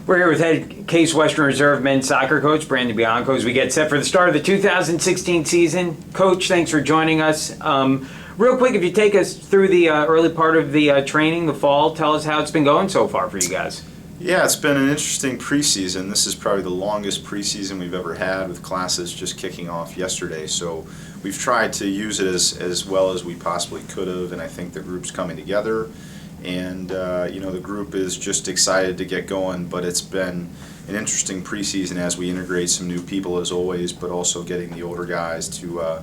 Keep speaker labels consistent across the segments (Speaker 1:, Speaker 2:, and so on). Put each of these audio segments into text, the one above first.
Speaker 1: We're here with head Case Western Reserve men's soccer coach Brandon Bianco as we get set for the start of the 2016 season. Coach, thanks for joining us. Real quick, if you take us through the early part of the training, the fall, tell us how it's been going so far for you guys.
Speaker 2: Yeah, it's been an interesting preseason. This is probably the longest preseason we've ever had, with classes just kicking off yesterday. So we've tried to use it as well as we possibly could have, and I think the group's coming together. And the group is just excited to get going, but it's been an interesting preseason as we integrate some new people as always, but also getting the older guys to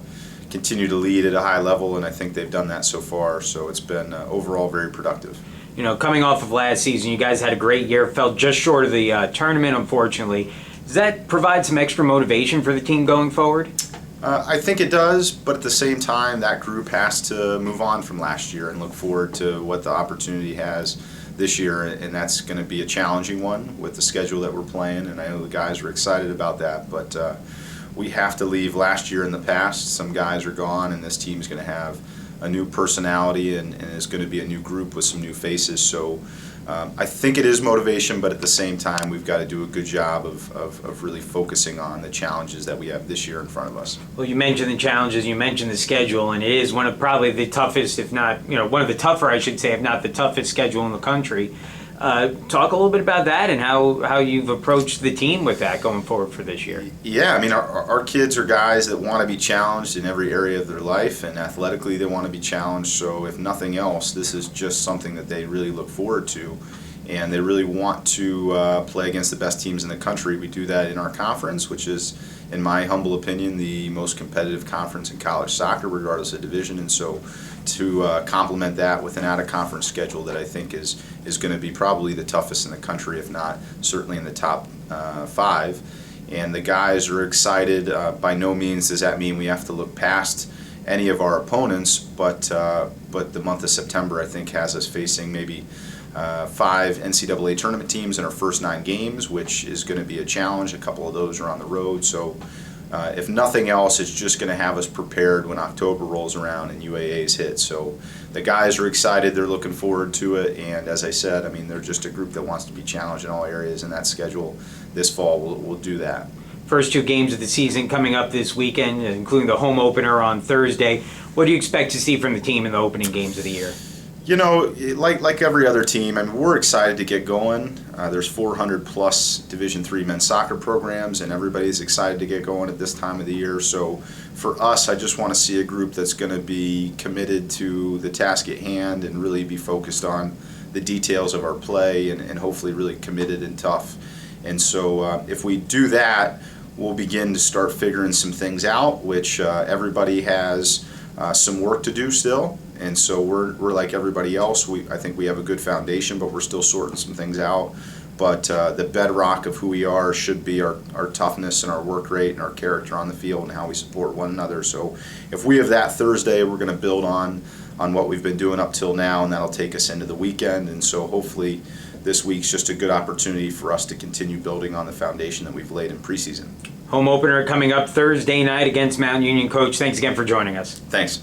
Speaker 2: continue to lead at a high level, and I think they've done that so far. So it's been overall very productive.
Speaker 1: You know, coming off of last season, you guys had a great year, fell just short of the tournament, unfortunately. Does that provide some extra motivation for the team going forward?
Speaker 2: I think it does, but at the same time, that group has to move on from last year and look forward to what the opportunity has this year, and that's going to be a challenging one with the schedule that we're playing, and I know the guys are excited about that, but we have to leave last year in the past. Some guys are gone, and this team's going to have a new personality, and it's going to be a new group with some new faces. So I think it is motivation, but at the same time, we've got to do a good job of really focusing on the challenges that we have this year in front of us.
Speaker 1: Well, you mentioned the challenges, you mentioned the schedule, and it is one of probably the toughest, if not, one of the tougher, I should say, if not the toughest schedule in the country. Talk a little bit about that and how you've approached the team with that going forward for this year.
Speaker 2: Yeah, I mean, our kids are guys that want to be challenged in every area of their life, and athletically they want to be challenged. So if nothing else, this is just something that they really look forward to, and they really want to play against the best teams in the country. We do that in our conference, which is, in my humble opinion, the most competitive conference in college soccer, regardless of division. And so to complement that with an out-of-conference schedule that I think is going to be probably the toughest in the country, if not certainly in the top 5. And the guys are excited. By no means does that mean we have to look past any of our opponents, but the month of September, I think, has us facing maybe 5 NCAA tournament teams in our first 9 games, which is going to be a challenge. A couple of those are on the road. So if nothing else, it's just going to have us prepared when October rolls around and UAAs hit. So the guys are excited, they're looking forward to it, and as I said, I mean, they're just a group that wants to be challenged in all areas, and that schedule this fall will do that.
Speaker 1: First 2 games of the season coming up this weekend, including the home opener on Thursday. What do you expect to see from the team in the opening games of the year?
Speaker 2: You know, like every other team, I mean, we're excited to get going. There's 400 plus Division III men's soccer programs, and everybody's excited to get going at this time of the year. So for us, I just want to see a group that's going to be committed to the task at hand and really be focused on the details of our play, and hopefully really committed and tough. And so if we do that, we'll begin to start figuring some things out, which everybody has some work to do still. And so we're like everybody else. I think we have a good foundation, but we're still sorting some things out. But the bedrock of who we are should be our toughness and our work rate and our character on the field and how we support one another. So if we have that Thursday, we're going to build on what we've been doing up till now, and that'll take us into the weekend. And so hopefully this week's just a good opportunity for us to continue building on the foundation that we've laid in preseason.
Speaker 1: Home opener coming up Thursday night against Mount Union. Coach, thanks again for joining us.
Speaker 2: Thanks.